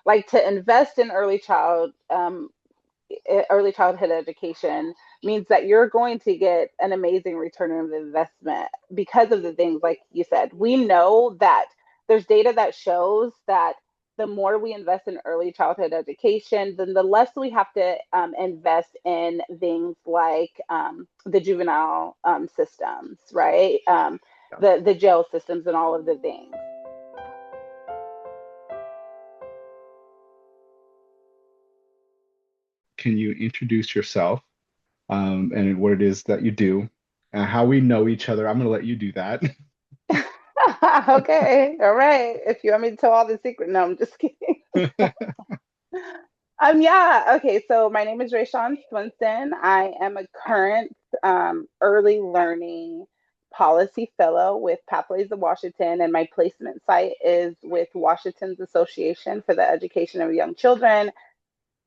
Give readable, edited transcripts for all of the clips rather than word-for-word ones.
like to invest in early childhood education means that you're going to get an amazing return of investment because of the things like you said. We know that there's data that shows that the more we invest in early childhood education, then the less we have to invest in things like the juvenile systems, right? Yeah. The jail systems and all of the things. Can you introduce yourself and what it is that you do and how we know each other? I'm going to let you do that. Okay, all right. If you want me to tell all the secret, no, I'm just kidding. Yeah, okay. So my name is Raishawn Swenson. I am a current early learning policy fellow with Pathways of Washington, and my placement site is with Washington's Association for the Education of Young Children.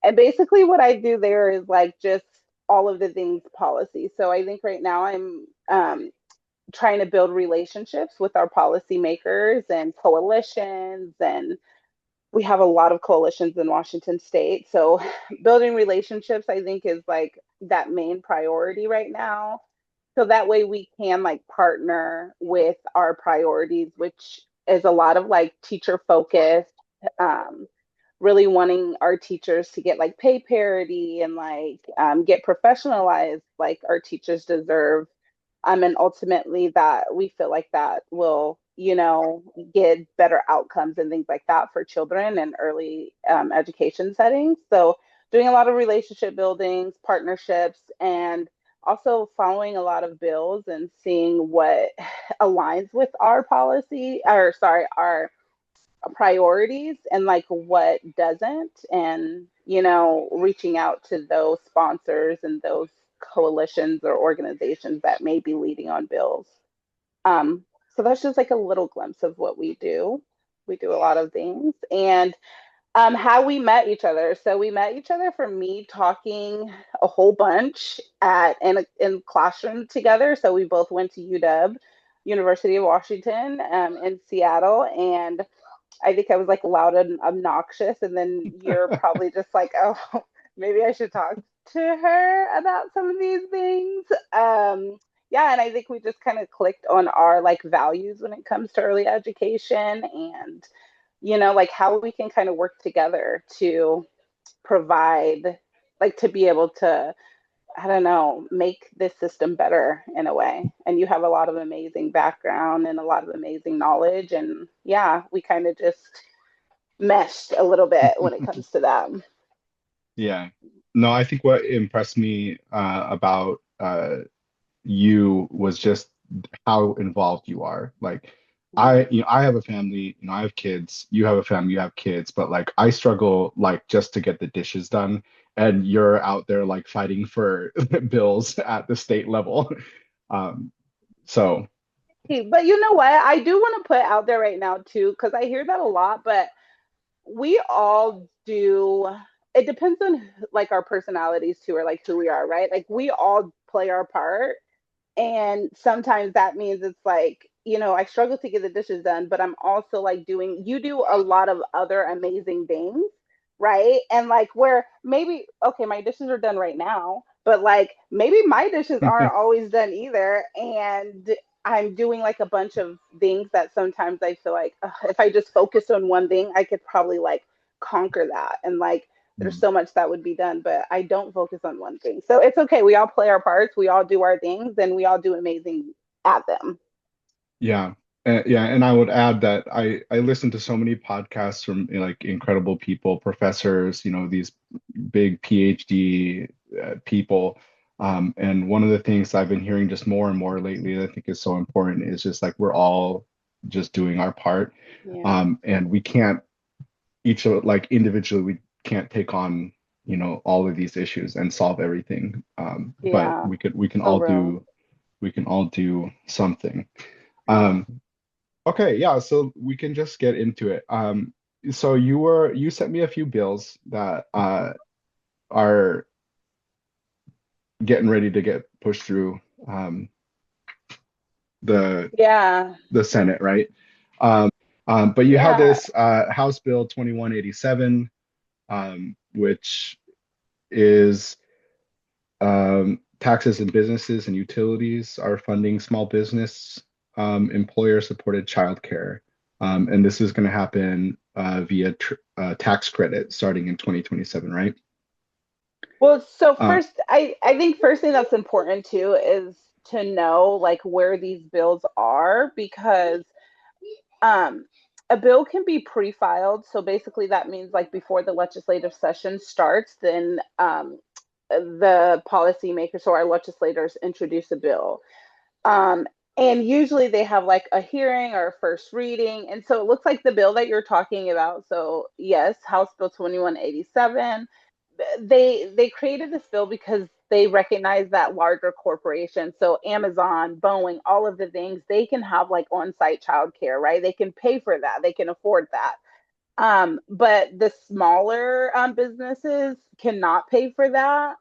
And basically, what I do there is like just all of the things policy. So I think right now I'm trying to build relationships with our policymakers and coalitions, and we have a lot of coalitions in Washington state. So building relationships, I think, is like that main priority right now. So that way we can like partner with our priorities, which is a lot of like teacher focused, um, really wanting our teachers to get like pay parity and like get professionalized like our teachers deserve. And ultimately that we feel like that will, get better outcomes and things like that for children in early education settings. So doing a lot of relationship buildings, partnerships, and also following a lot of bills and seeing what aligns with our policy, or sorry, our priorities and like what doesn't, and reaching out to those sponsors and those coalitions or organizations that may be leading on bills. um, so that's just like a little glimpse of what we do. We do a lot of things. And how we met each other. So we met each other from me talking a whole bunch in classroom together. So we both went to UW, University of Washington, in Seattle, and I think I was like loud and obnoxious. And then you're probably just like, oh, maybe I should talk to her about some of these things. Yeah, and I think we just kind of clicked on our like values when it comes to early education, and like how we can kind of work together to provide, like to be able to, I don't know, make this system better in a way. And you have a lot of amazing background and a lot of amazing knowledge. And yeah, we kind of just meshed a little bit when it comes to that. Yeah. No, I think what impressed me about you was just how involved you are. Like I have a family, I have kids, you have a family, you have kids, but like I struggle like just to get the dishes done, and you're out there like fighting for bills at the state level. Um, so But you know what? I do want to put out there right now too, because I hear that a lot, but we all do. It depends on like our personalities too, or like who we are, right? Like we all play our part. And sometimes that means it's like, I struggle to get the dishes done, but I'm also like you do a lot of other amazing things, right? And like where maybe, okay, my dishes are done right now, but like maybe my dishes aren't always done either. And I'm doing like a bunch of things that sometimes I feel like if I just focused on one thing, I could probably like conquer that. And like there's so much that would be done, but I don't focus on one thing. So it's okay. We all play our parts, we all do our things, and we all do amazing at them. yeah. Yeah, and I would add that I listen to so many podcasts from like incredible people, professors, these big PhD people. And one of the things I've been hearing just more and more lately that I think is so important is just like we're all just doing our part. Yeah. And we can't each of like individually we can't take on, all of these issues and solve everything. But Yeah. we can So all real. do something. Um, okay, yeah, so we can just get into it. So you sent me a few bills that are getting ready to get pushed through um, the Yeah. the Senate, right? Um, But you have Yeah. this House Bill 2187, which is taxes and businesses and utilities are funding small business employer-supported childcare. And this is going to happen via tr tax credit starting in 2027, right? Well, so Uh, first, I think first thing that's important too is to know like where these bills are because um, a bill can be pre-filed. So basically, that means like before the legislative session starts, then the policymakers or our legislators introduce a bill. Um, and usually they have like a hearing or a first reading. And so it looks like the bill that you're talking about. So yes, House Bill 2187. They created this bill because they recognize that larger corporations, so Amazon, Boeing, all of the things, they can have like on-site childcare, right? They can pay for that, they can afford that. But the smaller businesses cannot pay for that.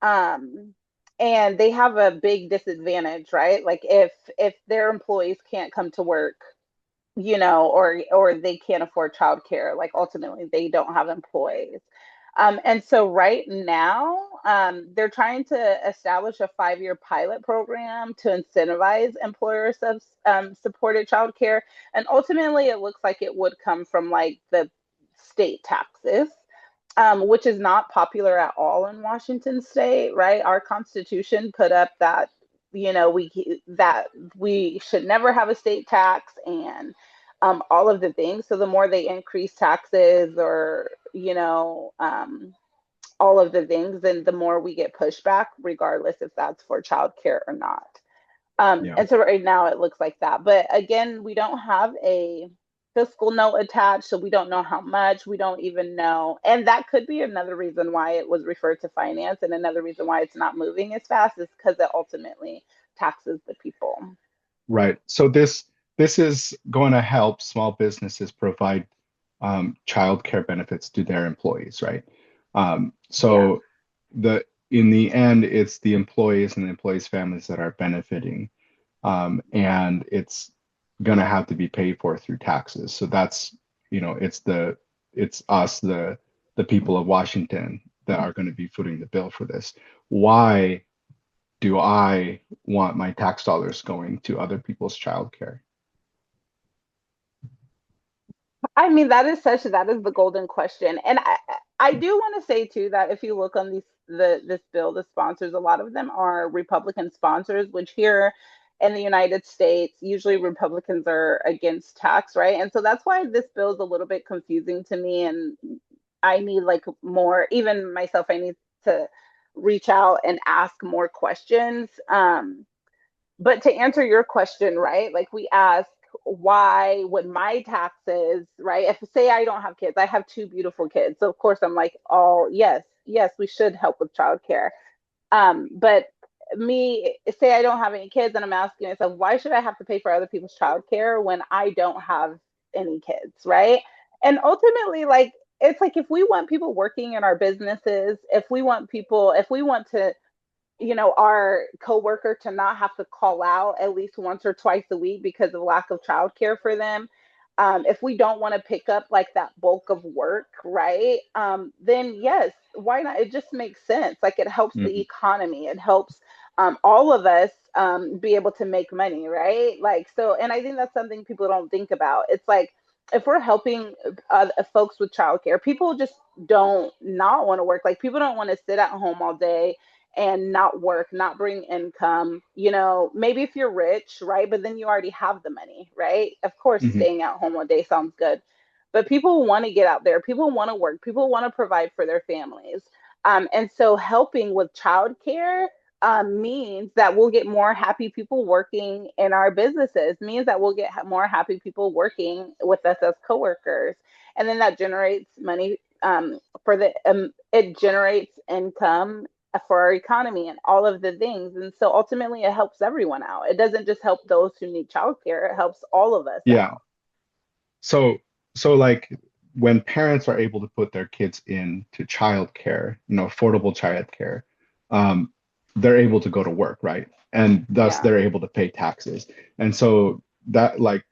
Um, and they have a big disadvantage, right? Like if their employees can't come to work, or they can't afford childcare, like ultimately they don't have employees. And so right now, they're trying to establish a 5-year pilot program to incentivize employer supported childcare. And ultimately, it looks like it would come from like the state taxes, which is not popular at all in Washington State, right? Our Constitution put up that we should never have a state tax and all of the things. So the more they increase taxes or all of the things, then the more we get pushback, regardless if that's for childcare or not. yeah, And so right now it looks like that. But again, we don't have a fiscal note attached, so we don't know how much, we don't even know. And that could be another reason why it was referred to finance, and another reason why it's not moving as fast is because it ultimately taxes the people. right. So this is going to help small businesses provide childcare benefits to their employees, right? Yeah. So the in the end, it's the employees and the employees' families that are benefiting, and it's going to have to be paid for through taxes. So that's, it's us, the people of Washington, that are going to be footing the bill for this. Why do I want my tax dollars going to other people's childcare? I mean, that is the golden question. And I do want to say too that if you look on this bill, the sponsors, a lot of them are Republican sponsors, which here in the United States, usually Republicans are against tax, right? And so that's why this bill is a little bit confusing to me. And I need like more, even myself, I need to reach out and ask more questions. But to answer your question, right? Like we ask, why would my taxes, right? If say I don't have kids, I have two beautiful kids. So of course I'm like, oh yes, yes, we should help with childcare. But me, say I don't have any kids and I'm asking myself, why should I have to pay for other people's childcare when I don't have any kids, right? And ultimately, like it's like if we want people working in our businesses, if we want to our coworker to not have to call out at least once or twice a week because of lack of childcare for them. If we don't want to pick up like that bulk of work, right? Then yes, why not? It just makes sense. Like it helps the Mhm. economy. It helps all of us be able to make money, right? Like so, and I think that's something people don't think about. It's like if we're helping folks with childcare, people just don't not want to work. Like people don't want to sit at home all day and not work, not bring income. Maybe if you're rich, right? But then you already have the money, right? Of course, Mhm. staying at home all day sounds good. But people want to get out there. People want to work. People want to provide for their families. And so helping with childcare means that we'll get more happy people working in our businesses, means that we'll get more happy people working with us as coworkers. And then that generates money it generates income for our economy and all of the things. And so ultimately, it helps everyone out. It doesn't just help those who need childcare, it helps all of us Yeah. out. So, like when parents are able to put their kids into childcare, affordable childcare, um, they're able to go to work, right? And thus Yeah. they're able to pay taxes. And so that like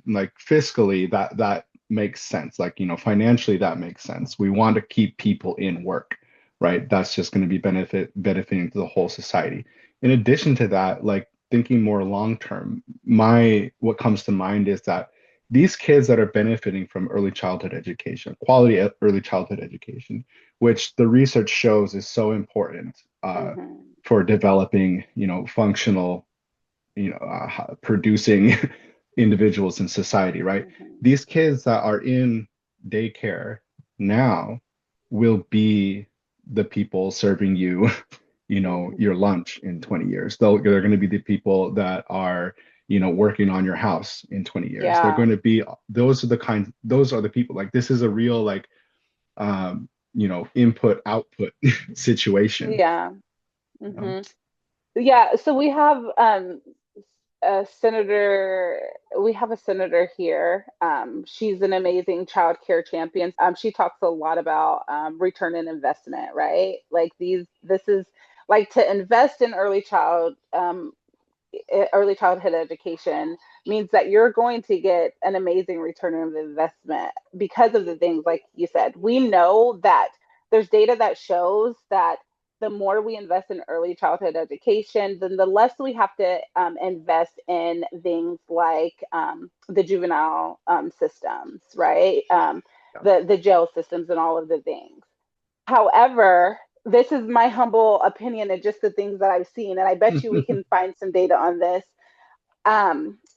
like fiscally that makes sense. Like, financially that makes sense. We want to keep people in work, right? That's just going to be benefiting to the whole society. In addition to that, like thinking more long term, my what comes to mind is that these kids that are benefiting from early childhood education, quality early childhood education, which the research shows is so important Hmm. for developing, functional, producing individuals in society, right? Hmm. These kids that are in daycare now will be the people serving you, Hmm. your lunch in 20 years. They're going to be the people that are, working on your house in 20 years. They're Yeah. going to be, those are the people. Like this is a real like, input output situation. Yeah. You know? Hmm. Yeah. So a senator we have a senator here. She's an amazing child care champion. She talks a lot about return on investment, right? Like this is like to invest in early childhood education means that you're going to get an amazing return on investment because of the things like you said. We know that there's data that shows that the more we invest in early childhood education, then the less we have to invest in things like the juvenile systems, right? Yeah. The jail systems and all of the things. However, this is my humble opinion and just the things that I've seen, and I bet you we can find some data on this.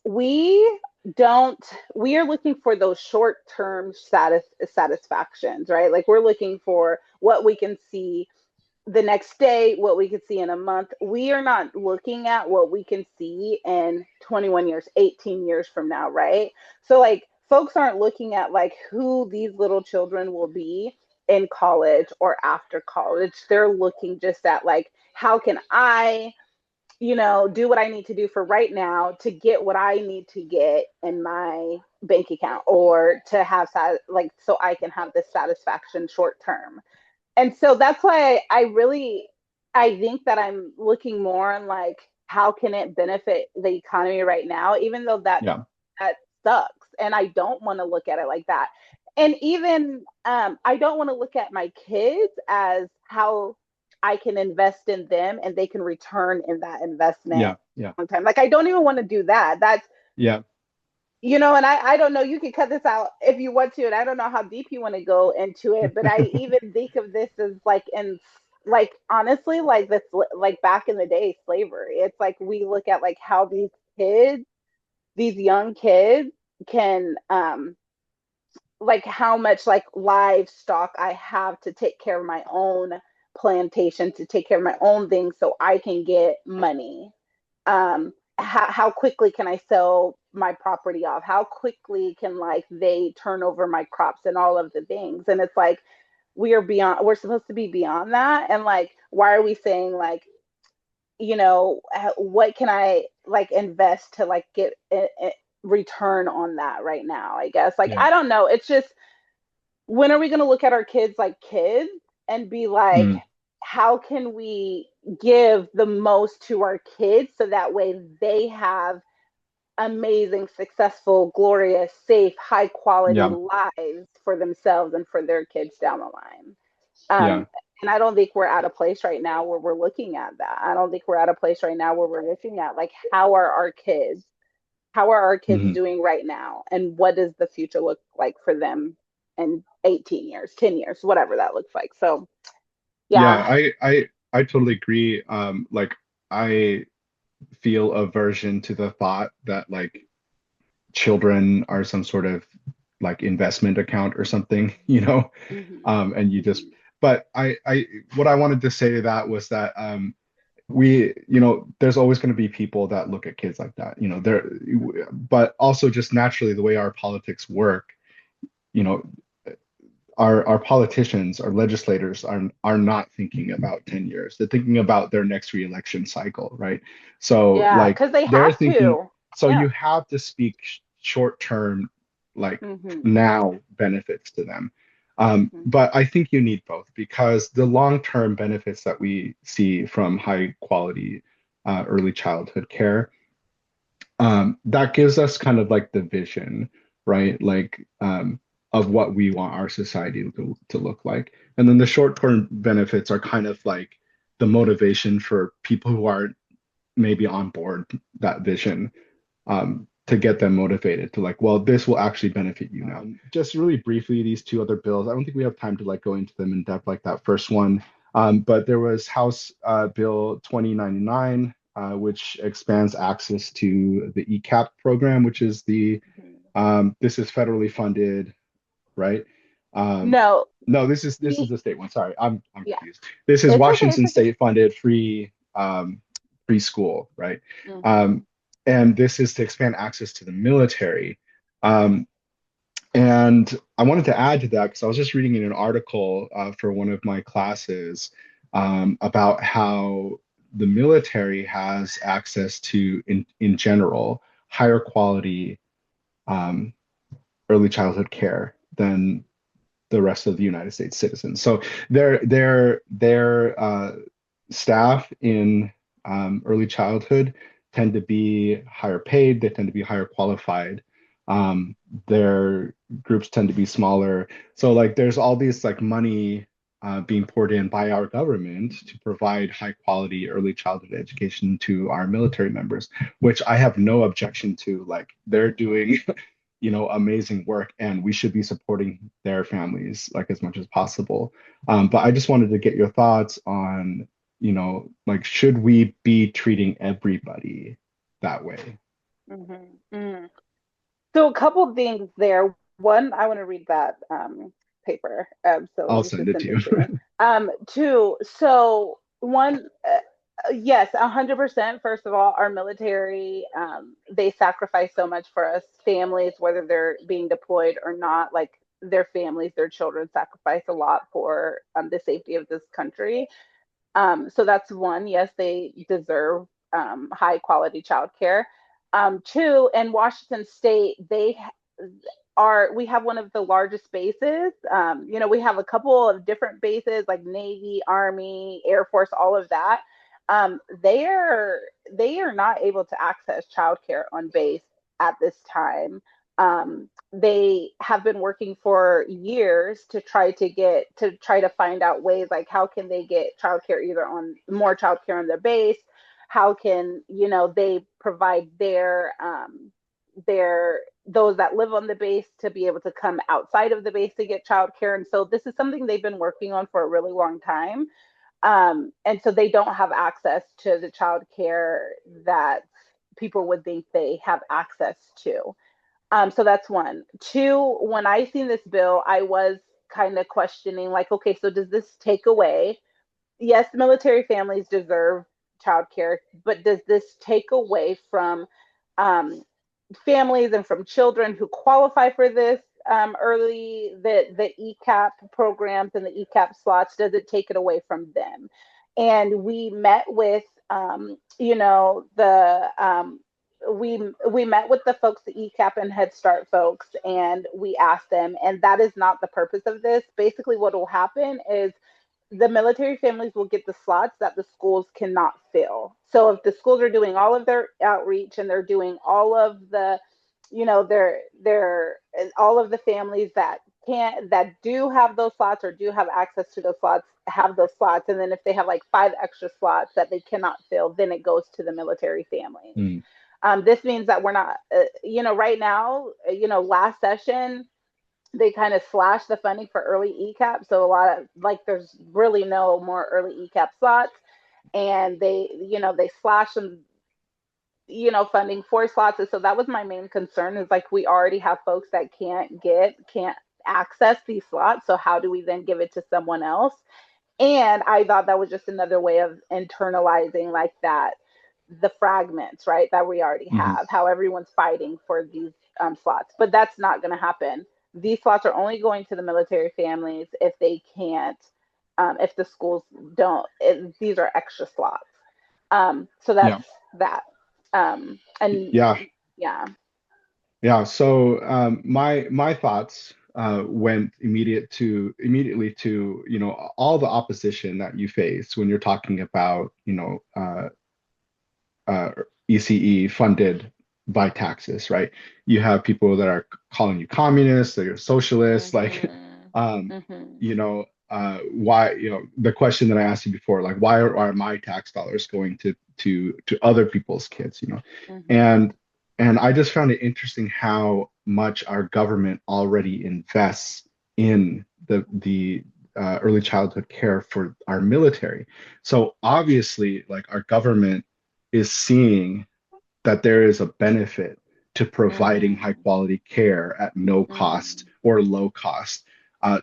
We don't, we are looking for those short term satisfactions, right? Like we're looking for what we can see the next day, what we can see in a month. We are not looking at what we can see in 21 years, 18 years from now, right? So, like, folks aren't looking at like who these little children will be in college or after college. They're looking just at like, how can I, do what I need to do for right now to get what I need to get in my bank account or to have like so I can have this satisfaction short term. And so that's why I think that I'm looking more on like how can it benefit the economy right now, even though Yeah. that sucks. And I don't want to look at it like that. And even I don't want to look at my kids as how I can invest in them and they can return in that investment Yeah. Yeah. on time. Like I don't even want to do that. That's Yeah. and I don't know, you can cut this out if you want to, and I don't know how deep you want to go into it, but I even think of this as like like honestly, like this, like back in the day, slavery. It's like we look at like how kids, these young kids can, like how much like livestock I have to take care of my own plantation, to take care of my own things so I can get money. How quickly can I sell my property off? How quickly can like they turn over my crops and all of the things? And it's like we're supposed to be beyond that. And like, why are we saying like, what can I like invest to like get a return on that right now? I guess like Yeah. I don't know. It's just when are we going to look at our kids like kids and be like, Mm. how can we give the most to our kids so that way they have amazing, successful, glorious, safe, high quality Yeah. lives for themselves and for their kids down the line? Yeah. And I don't think we're at a place right now where we're looking at that. I don't think we're at a place right now where we're looking at like how are our kids Hmm. doing right now and what does the future look like for them in 18 years, 10 years, whatever that looks like. So Yeah. yeah. I totally agree. Like I feel aversion to the thought that like children are some sort of like investment account or something, Hmm. and you just, Hmm. but what I wanted to say to that was that, there's always going to be people that look at kids like that, but also just naturally the way our politics work, you know, our politicians, our legislators are not thinking about 10 years. They're thinking about their next reelection cycle, right? So Yeah, like because they they're have thinking, to. so Yeah. you have to speak short term, like Hmm. now benefits to them. Hmm. But I think you need both because the long term benefits that we see from high quality early childhood care that gives us kind of like the vision, right? Like of what we want our society to look like. And then the short-term benefits are kind of like the motivation for people who aren't maybe on board that vision, to get them motivated to like, well, this will actually benefit you now. Just really briefly, these two other bills, I don't think we have time to like go into them in depth like that first one. But there was House Bill 2099, which expands access to the ECAP program, which is Mhm. this is federally funded, right? Um, No, no, this is e- the state one. Sorry, I'm yeah, confused. This is it's okay. It's Washington okay. state funded free school, right? Hmm. Um, and this is to expand access to the military. Um, and I wanted to add to that because I was just reading in an article for one of my classes about how the military has access to, in general, higher quality um, early childhood care than the rest of the United States citizens. So their staff in early childhood tend to be higher paid. They tend to be higher qualified. Um, their groups tend to be smaller. So like there's all these like money being poured in by our government to provide high quality early childhood education to our military members, which I have no objection to. Like they're doing amazing work, and we should be supporting their families like as much as possible. But I just wanted to get your thoughts on, like, should we be treating everybody that way? Hmm. So a couple things there. One, I want to read that paper. So I'll you send should it to send you. it to me. Two, so one, yes, 100%. First of all, our military, they sacrifice so much for us families, whether they're being deployed or not. Like their families, their children sacrifice a lot for the safety of this country. So that's one. Yes, they deserve high quality childcare. Two, in Washington State, we have one of the largest bases. We have a couple of different bases like Navy, Army, Air Force, all of that. They are not able to access childcare on base at this time. They have been working for years to try to find out ways like how can they get childcare either on more childcare on their base, how can they provide their those that live on the base to be able to come outside of the base to get childcare. And so this is something they've been working on for a really long time. And so they don't have access to the childcare that people would think they have access to. So that's one. Two, when I seen this bill, I was kind of questioning, like, okay, so does this take away? Yes, military families deserve childcare, but does this take away from um, families and from children who qualify for this early the ECAP programs and the ECAP slots? Does it take it away from them? And we met with the we met with the folks, the ECAP and Head Start folks, and we asked them, and that is not the purpose of this. Basically, what will happen is the military families will get the slots that the schools cannot fill. So if the schools are doing all of their outreach and they're doing all of the, their all of the families that do have those slots or do have access to those slots have those slots, and then if they have like five extra slots that they cannot fill, then it goes to the military families. Mm, This means that we're not, right now, last session they kind of slashed the funding for early ECAP. So a lot of like there's really no more early ECAP slots. And they slashed some, funding for slots. And so that was my main concern is like we already have folks that can't access these slots. So how do we then give it to someone else? And I thought that was just another way of internalizing like that the fragments, right, that we already mhm. have, how everyone's fighting for these slots. But that's not going to happen. These slots are only going to the military families if they can't, if the schools don't, these are extra slots. So Yeah, that's that. And yeah, yeah. yeah. So my thoughts went immediately to all the opposition that you face when you're talking about ECE funded by taxes, right? You have people that are calling you communists, they're socialists, like, Mhm. um, Mhm. why, the question that I asked you before, like, why are my tax dollars going to other people's kids, Mhm. And I just found it interesting how much our government already invests in the early childhood care for our military. So obviously, like our government is seeing that there is a benefit to providing high Mhm. quality care at no cost Mhm. or low cost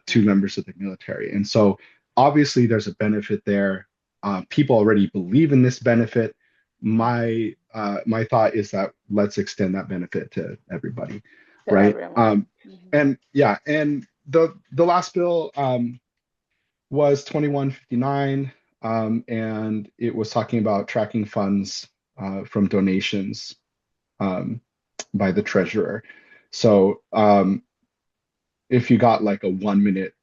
to Mhm. members of the military. And so obviously there's a benefit there. People already believe in this benefit. Mhm. My thought is that let's extend that benefit to everybody, To right? everyone. Mhm. And yeah, and the last bill was 2159, and it was talking about tracking funds from donations um, by the treasurer. So if you got like a 1 minute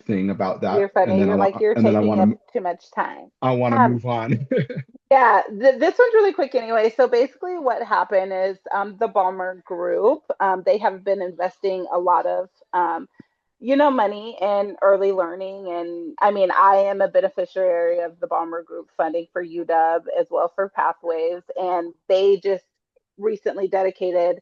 thing about that, You're funny. You're like you're and then taking up too much time. I want to Um, move on. yeah, this one's really quick anyway. So basically, what happened is the Balmer Group, they have been investing a lot of money in early learning. And I mean, I am a beneficiary of the Balmer Group funding for UW as well for Pathways. And they just recently dedicated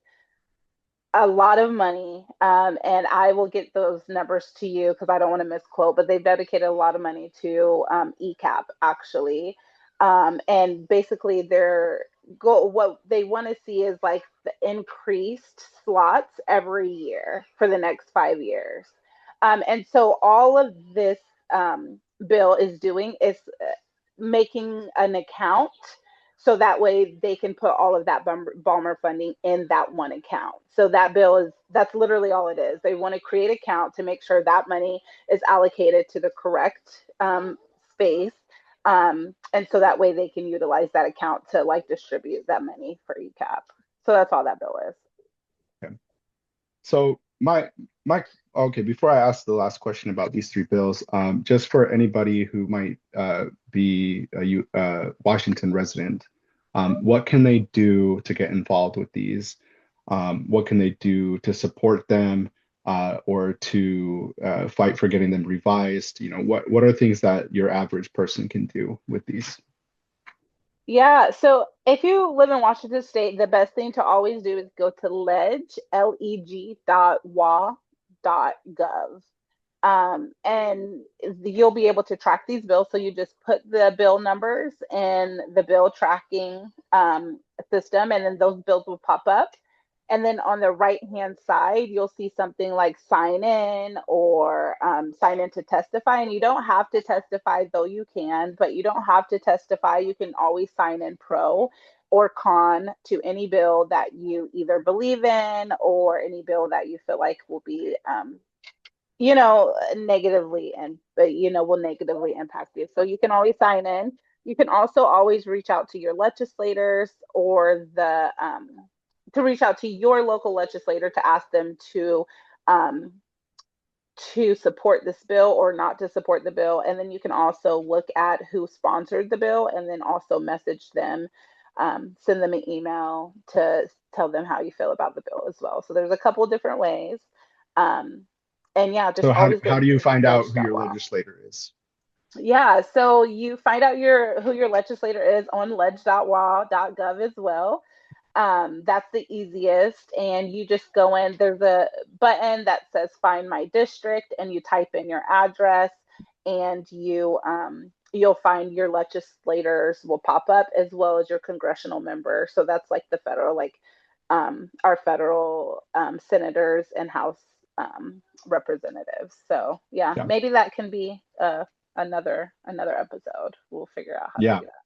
a lot of money, and I will get those numbers to you because I don't want to misquote, but they've dedicated a lot of money to ECAP actually. And basically, their goal, what they want to see is like the increased slots every year for the next 5 years. And so all of this bill is doing is making an account so that way they can put all of that Balmer funding in that one account. So that bill that's literally all it is. They want to create an account to make sure that money is allocated to the correct space. And so that way they can utilize that account to like distribute that money for ECAP. So that's all that bill is. Okay. So my okay, before I ask the last question about these three bills, just for anybody who might be a Washington resident, what can they do to get involved with these? What can they do to support them or to fight for getting them revised? What are things that your average person can do with these? Yeah, so if you live in Washington State, the best thing to always do is go to leg.wa.gov. And you'll be able to track these bills. So you just put the bill numbers in the bill tracking system, and then those bills will pop up. And then on the right hand side, you'll see something like sign in or sign in to testify. And you don't have to testify, though you can, but you don't have to testify. You can always sign in pro or con to any bill that you either believe in or any bill that you feel like will be negatively and will negatively impact you. So you can always sign in. You can also always reach out to your legislators or the to reach out to your local legislator to ask them um, to support this bill or not to support the bill. And then you can also look at who sponsored the bill and then also message them, send them an email to tell them how you feel about the bill as well. So there's a couple of different ways. Um, and yeah, just So always go how to do you find out who your ledge.law. legislator is? Yeah, so you find out who your legislator is on ledge.wa.gov as well. That's the easiest. And you just go in, there's a button that says find my district, and you type in your address, and you'll find your legislators will pop up as well as your congressional member. So that's like the federal, like our federal senators and House representatives. So yeah, Yeah. maybe that can be another episode. We'll figure out how to Yeah. do that.